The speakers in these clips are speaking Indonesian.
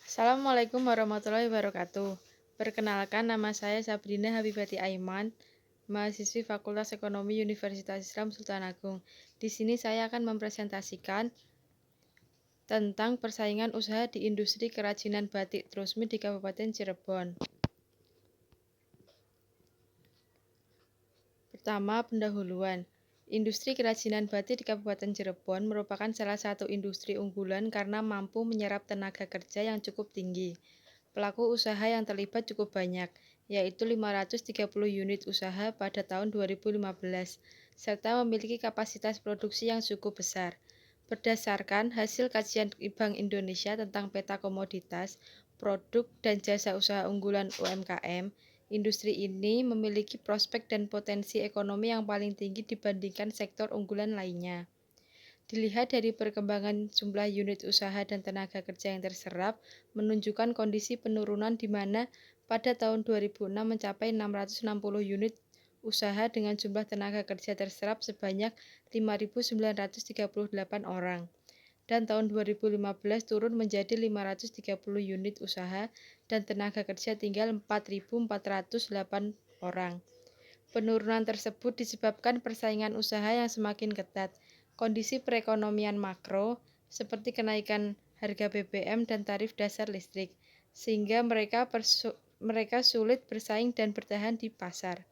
Assalamualaikum warahmatullahi wabarakatuh. Perkenalkan, nama saya Sabrina Habibati Aiman, mahasiswi Fakultas Ekonomi Universitas Islam Sultan Agung. Di sini saya akan mempresentasikan tentang persaingan usaha di industri kerajinan batik Trusmi di Kabupaten Cirebon. Pertama, pendahuluan. Industri kerajinan batik di Kabupaten Cirebon merupakan salah satu industri unggulan karena mampu menyerap tenaga kerja yang cukup tinggi. Pelaku usaha yang terlibat cukup banyak, yaitu 530 unit usaha pada tahun 2015, serta memiliki kapasitas produksi yang cukup besar. Berdasarkan hasil kajian Bank Indonesia tentang peta komoditas, produk, dan jasa usaha unggulan UMKM, industri ini memiliki prospek dan potensi ekonomi yang paling tinggi dibandingkan sektor unggulan lainnya. Dilihat dari perkembangan jumlah unit usaha dan tenaga kerja yang terserap, menunjukkan kondisi penurunan di mana pada tahun 2006 mencapai 660 unit usaha dengan jumlah tenaga kerja terserap sebanyak 5.938 orang. Dan tahun 2015 turun menjadi 530 unit usaha dan tenaga kerja tinggal 4.408 orang. Penurunan tersebut disebabkan persaingan usaha yang semakin ketat, kondisi perekonomian makro, seperti kenaikan harga BBM dan tarif dasar listrik, sehingga mereka sulit bersaing dan bertahan di pasar.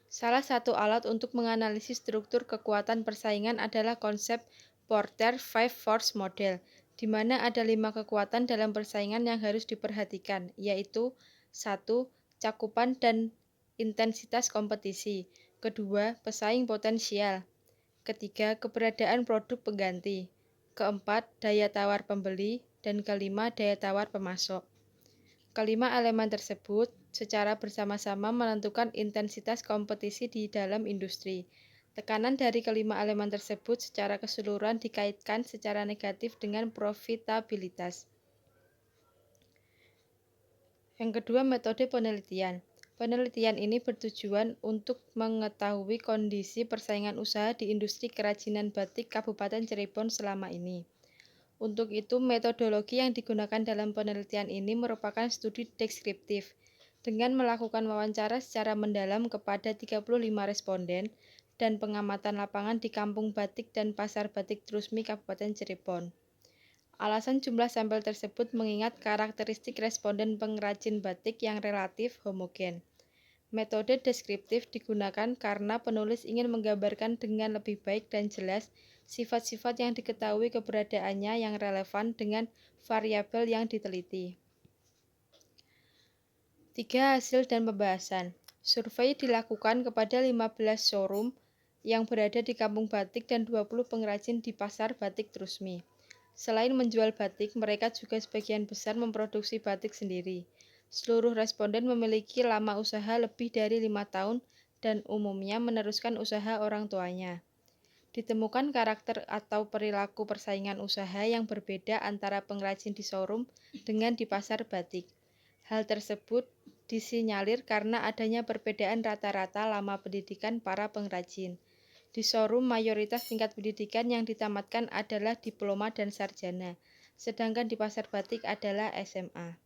Salah satu alat untuk menganalisis struktur kekuatan persaingan adalah konsep Porter 5 Force Model, di mana ada 5 kekuatan dalam persaingan yang harus diperhatikan, yaitu 1. Cakupan dan intensitas kompetisi. Kedua, pesaing potensial. Ketiga, keberadaan produk pengganti. Keempat, daya tawar pembeli. Dan kelima, daya tawar pemasok. Kelima elemen tersebut secara bersama-sama menentukan intensitas kompetisi di dalam industri. Tekanan dari kelima elemen tersebut secara keseluruhan dikaitkan secara negatif dengan profitabilitas. Yang kedua, metode penelitian. Penelitian ini bertujuan untuk mengetahui kondisi persaingan usaha di industri kerajinan batik Kabupaten Cirebon selama ini. Untuk itu, metodologi yang digunakan dalam penelitian ini merupakan studi deskriptif, dengan melakukan wawancara secara mendalam kepada 35 responden dan pengamatan lapangan di Kampung Batik dan Pasar Batik Trusmi Kabupaten Cirebon. Alasan jumlah sampel tersebut mengingat karakteristik responden pengrajin batik yang relatif homogen. Metode deskriptif digunakan karena penulis ingin menggambarkan dengan lebih baik dan jelas sifat-sifat yang diketahui keberadaannya yang relevan dengan variabel yang diteliti. 3. Hasil dan pembahasan. Survei dilakukan kepada 15 showroom yang berada di Kampung Batik dan 20 pengrajin di Pasar Batik Trusmi. Selain menjual batik, mereka juga sebagian besar memproduksi batik sendiri. Seluruh responden memiliki lama usaha lebih dari 5 tahun dan umumnya meneruskan usaha orang tuanya. Ditemukan karakter atau perilaku persaingan usaha yang berbeda antara pengrajin di showroom dengan di pasar batik. Hal tersebut disinyalir karena adanya perbedaan rata-rata lama pendidikan para pengrajin. Di showroom, mayoritas tingkat pendidikan yang ditamatkan adalah diploma dan sarjana, sedangkan di pasar batik adalah SMA.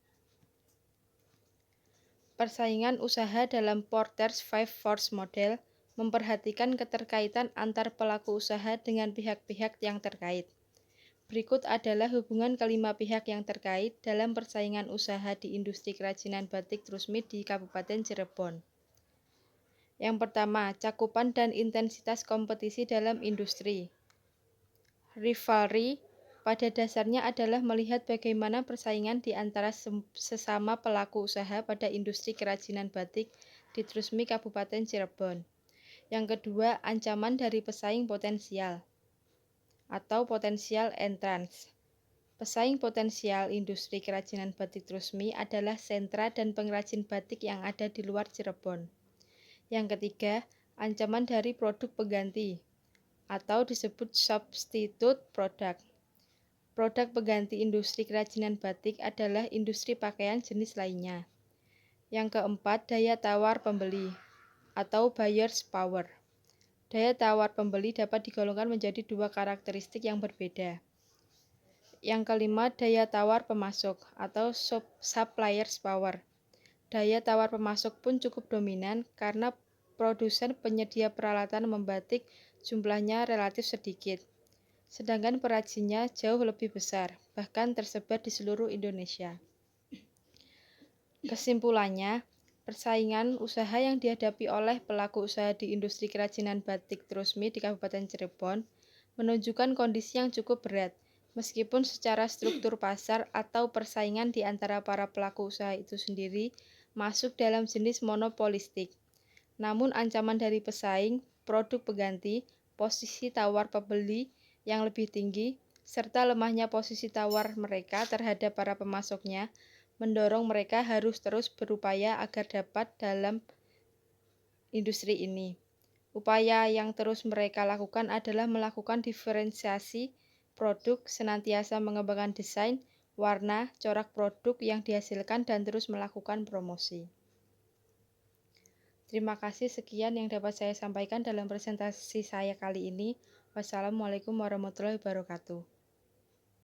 Persaingan usaha dalam Porter's Five Force Model memperhatikan keterkaitan antar pelaku usaha dengan pihak-pihak yang terkait. Berikut adalah hubungan kelima pihak yang terkait dalam persaingan usaha di industri kerajinan batik Trusmi di Kabupaten Cirebon. Yang pertama, cakupan dan intensitas kompetisi dalam industri. Rivalry pada dasarnya adalah melihat bagaimana persaingan di antara sesama pelaku usaha pada industri kerajinan batik di Trusmi Kabupaten Cirebon. Yang kedua, ancaman dari pesaing potensial atau potensial entrance. Pesaing potensial industri kerajinan batik Trusmi adalah sentra dan pengrajin batik yang ada di luar Cirebon. Yang ketiga, ancaman dari produk pengganti atau disebut substitute product. Produk pengganti industri kerajinan batik adalah industri pakaian jenis lainnya. Yang keempat, daya tawar pembeli atau buyer's power. Daya tawar pembeli dapat digolongkan menjadi dua karakteristik yang berbeda. Yang kelima, daya tawar pemasok atau supplier's power. Daya tawar pemasok pun cukup dominan karena produsen penyedia peralatan membatik jumlahnya relatif sedikit, sedangkan perajinnya jauh lebih besar, bahkan tersebar di seluruh Indonesia. Kesimpulannya, persaingan usaha yang dihadapi oleh pelaku usaha di industri kerajinan batik Trusmi di Kabupaten Cirebon menunjukkan kondisi yang cukup berat, meskipun secara struktur pasar atau persaingan di antara para pelaku usaha itu sendiri masuk dalam jenis monopolistik. Namun ancaman dari pesaing, produk pengganti, posisi tawar pembeli yang lebih tinggi, serta lemahnya posisi tawar mereka terhadap para pemasoknya mendorong mereka harus terus berupaya agar dapat dalam industri ini. Upaya yang terus mereka lakukan adalah melakukan diferensiasi produk, senantiasa mengembangkan desain, warna, corak produk yang dihasilkan dan terus melakukan promosi. Terima kasih, sekian yang dapat saya sampaikan dalam presentasi saya kali ini. Wassalamualaikum warahmatullahi wabarakatuh.